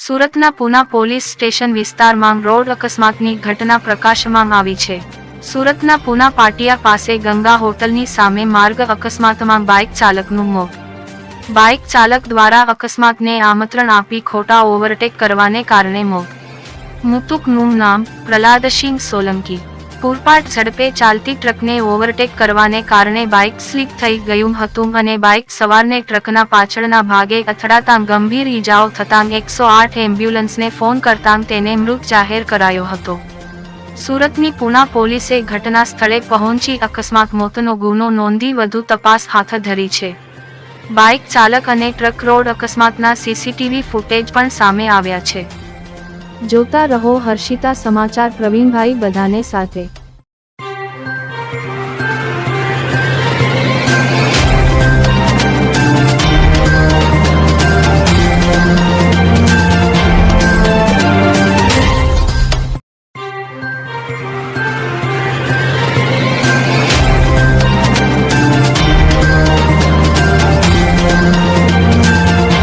સુરતના Poona police station વિસ્તારમાં road અકસ્માતની ઘટના પ્રકાશમાં આવી છે। સુરતના પૂના પાટિયા પાસે ગંગા હોટલની સામે માર્ગ અકસ્માતમાં બાઇક ચાલકનું મોત। બાઇક ચાલક દ્વારા અકસ્માતને આમંત્રણ આપી ખોટા ઓવરટેક કરવાને કારણે મોત। મૃતકનું નામ પ્રહલાદસિંહ સોલંકી। પૂરપાટ ઝડપે ચાલતી ટ્રકને ઓવરટેક કરવાને કારણે બાઇક સ્લીપ થઈ ગયું હતું અને બાઇક સવારને ટ્રકના પાછળના ભાગે અથડાતા ગંભીર ઈજાઓ થતાં 108 એમ્બ્યુલન્સને ફોન કરતાં તેને મૃત જાહેર કરાયો હતો। સુરતની પૂના પોલીસે ઘટના સ્થળે પહોંચી અકસ્માત મોતનો ગુનો નોંધી વધુ તપાસ હાથ ધરી છે। બાઇક ચાલક અને ટ્રક રોડ અકસ્માતના સીસીટીવી ફૂટેજ પણ સામે આવ્યા છે। જોતા રહો હર્ષિતા સમાચાર। પ્રવીણભાઈ બધાને સાથે।